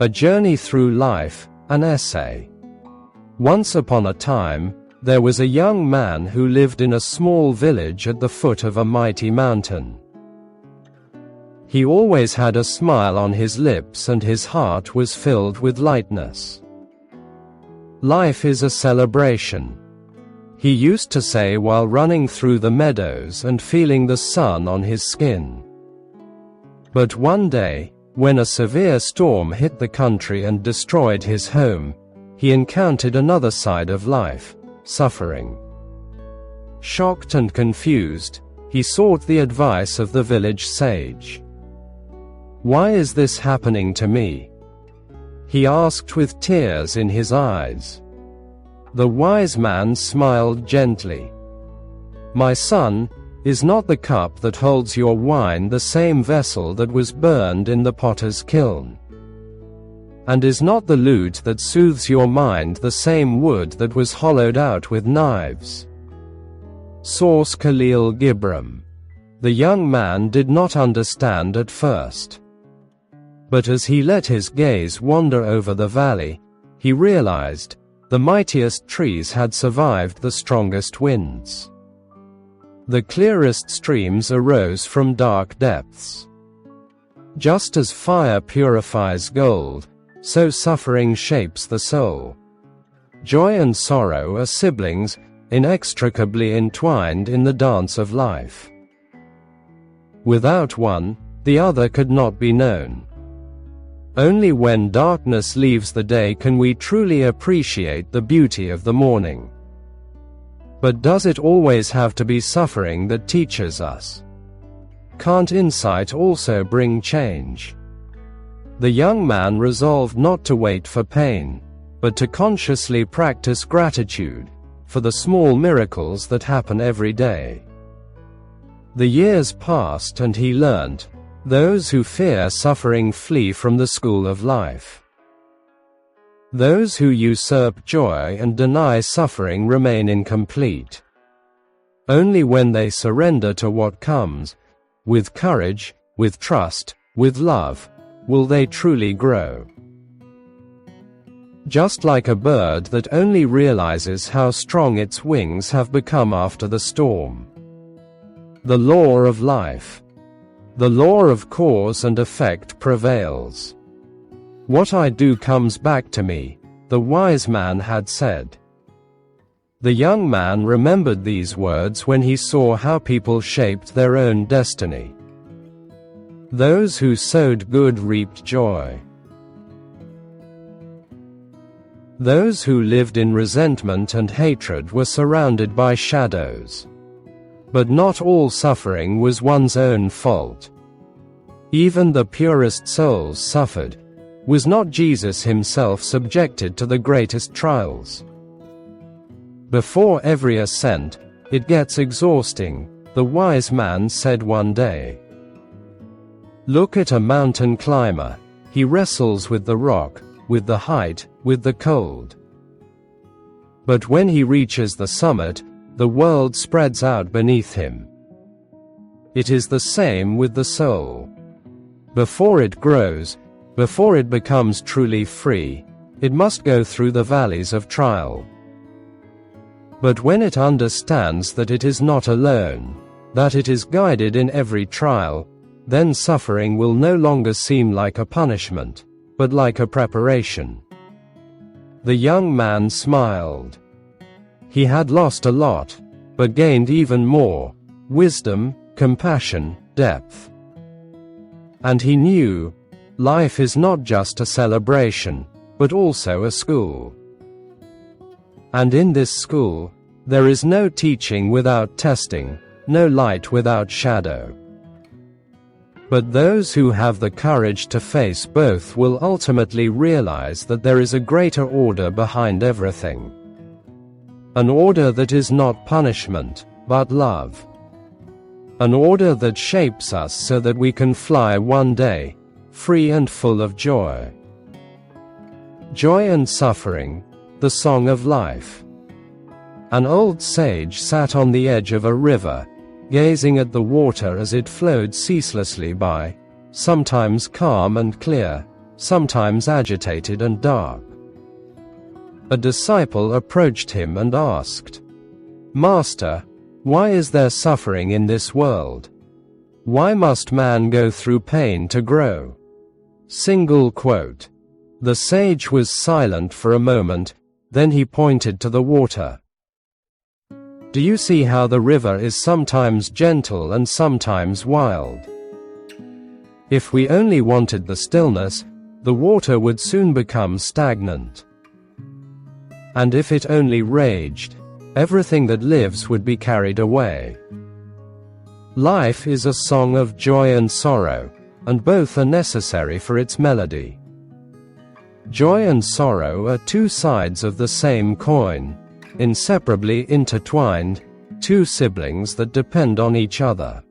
A Journey Through Life, an essay. Once upon a time, there was a young man who lived in a small village at the foot of a mighty mountain. He always had a smile on his lips and his heart was filled with lightness. Life is a celebration, he used to say while running through the meadows and feeling the sun on his skin. But one day, when a severe storm hit the country and destroyed his home, he encountered another side of life, suffering. Shocked and confused, he sought the advice of the village sage. "Why is this happening to me?" he asked with tears in his eyes. The wise man smiled gently. "My son, is not the cup that holds your wine the same vessel that was burned in the potter's kiln? And is not the lute that soothes your mind the same wood that was hollowed out with knives?" Source Khalil Gibran. The young man did not understand at first. But as he let his gaze wander over the valley, he realized the mightiest trees had survived the strongest winds. The clearest streams arose from dark depths. Just as fire purifies gold, so suffering shapes the soul. Joy and sorrow are siblings, inextricably entwined in the dance of life. Without one, the other could not be known. Only when darkness leaves the day can we truly appreciate the beauty of the morning. But does it always have to be suffering that teaches us? Can't insight also bring change? The young man resolved not to wait for pain, but to consciously practice gratitude for the small miracles that happen every day. The years passed and he learned, those who fear suffering flee from the school of life. Those who usurp joy and deny suffering remain incomplete. Only when they surrender to what comes, with courage, with trust, with love, will they truly grow. Just like a bird that only realizes how strong its wings have become after the storm. The law of life. The law of cause and effect prevails. What I do comes back to me, the wise man had said. The young man remembered these words when he saw how people shaped their own destiny. Those who sowed good reaped joy. Those who lived in resentment and hatred were surrounded by shadows. But not all suffering was one's own fault. Even the purest souls suffered. Was not Jesus himself subjected to the greatest trials? Before every ascent, it gets exhausting, the wise man said one day. Look at a mountain climber. He wrestles with the rock, with the height, with the cold. But when he reaches the summit, the world spreads out beneath him. It is the same with the soul. Before it grows, before it becomes truly free, it must go through the valleys of trial. But when it understands that it is not alone, that it is guided in every trial, then suffering will no longer seem like a punishment, but like a preparation. The young man smiled. He had lost a lot, but gained even more: wisdom, compassion, depth. And he knew, life is not just a celebration, but also a school. And in this school, there is no teaching without testing, no light without shadow. But those who have the courage to face both will ultimately realize that there is a greater order behind everything. An order that is not punishment, but love. An order that shapes us so that we can fly one day, free and full of joy. Joy and suffering, the song of life. An old sage sat on the edge of a river, gazing at the water as it flowed ceaselessly by, sometimes calm and clear, sometimes agitated and dark. A disciple approached him and asked, "Master, why is there suffering in this world? Why must man go through pain to grow?" Single quote. The sage was silent for a moment, then he pointed to the water. "Do you see how the river is sometimes gentle and sometimes wild? If we only wanted the stillness, the water would soon become stagnant. And if it only raged, everything that lives would be carried away. Life is a song of joy and sorrow, and both are necessary for its melody. Joy and sorrow are two sides of the same coin, inseparably intertwined, two siblings that depend on each other.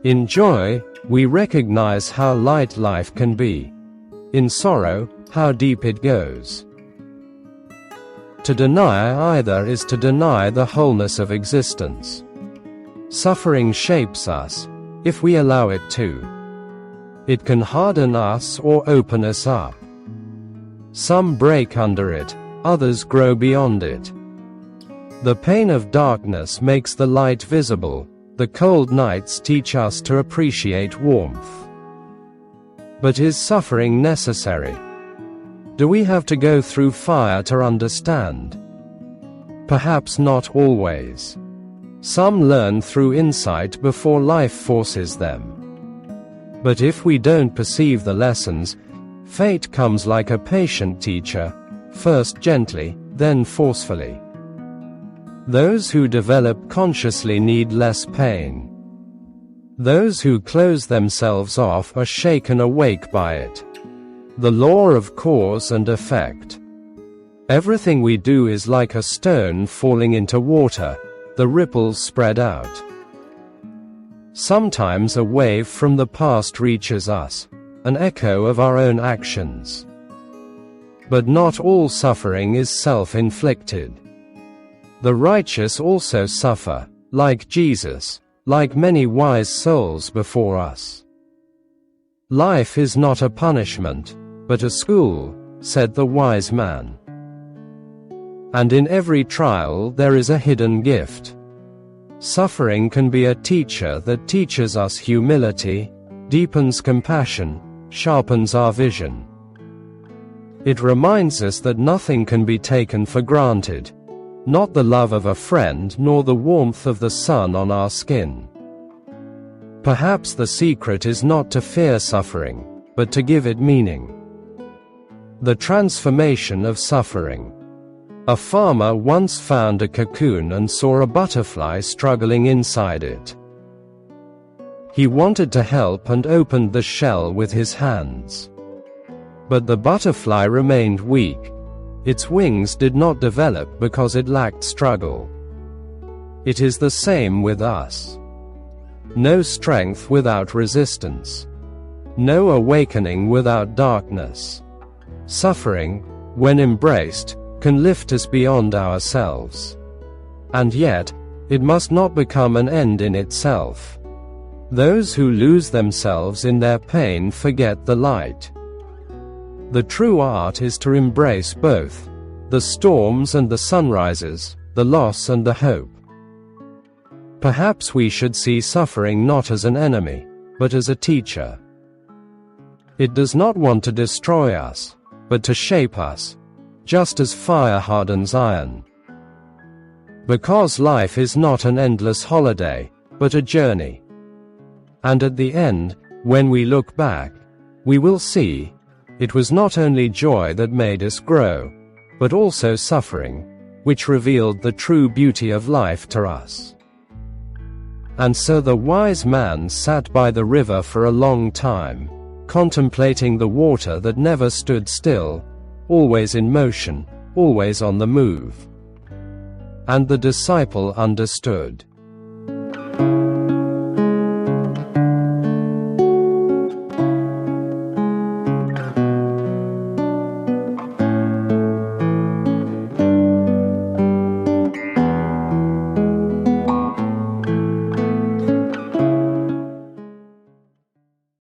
In joy, we recognize how light life can be. In sorrow, how deep it goes. To deny either is to deny the wholeness of existence. Suffering shapes us, if we allow it to. It can harden us or open us up. Some break under it, others grow beyond it. The pain of darkness makes the light visible, the cold nights teach us to appreciate warmth. But is suffering necessary? Do we have to go through fire to understand? Perhaps not always. Some learn through insight before life forces them. But if we don't perceive the lessons, fate comes like a patient teacher, first gently, then forcefully. Those who develop consciously need less pain. Those who close themselves off are shaken awake by it. The law of cause and effect. Everything we do is like a stone falling into water, the ripples spread out. Sometimes a wave from the past reaches us, an echo of our own actions. But not all suffering is self-inflicted. The righteous also suffer, like Jesus, like many wise souls before us. Life is not a punishment, but a school, said the wise man. And in every trial there is a hidden gift. Suffering can be a teacher that teaches us humility, deepens compassion, sharpens our vision. It reminds us that nothing can be taken for granted, not the love of a friend nor the warmth of the sun on our skin. Perhaps the secret is not to fear suffering, but to give it meaning. The transformation of suffering. A farmer once found a cocoon and saw a butterfly struggling inside it. He wanted to help and opened the shell with his hands. But the butterfly remained weak. Its wings did not develop because it lacked struggle. It is the same with us. No strength without resistance. No awakening without darkness. Suffering, when embraced, can lift us beyond ourselves. And yet, it must not become an end in itself. Those who lose themselves in their pain forget the light. The true art is to embrace both, the storms and the sunrises, the loss and the hope. Perhaps we should see suffering not as an enemy, but as a teacher. It does not want to destroy us, but to shape us, just as fire hardens iron. Because life is not an endless holiday, but a journey. And at the end, when we look back, we will see, it was not only joy that made us grow, but also suffering, which revealed the true beauty of life to us. And so the wise man sat by the river for a long time, contemplating the water that never stood still, always in motion, always on the move. And the disciple understood.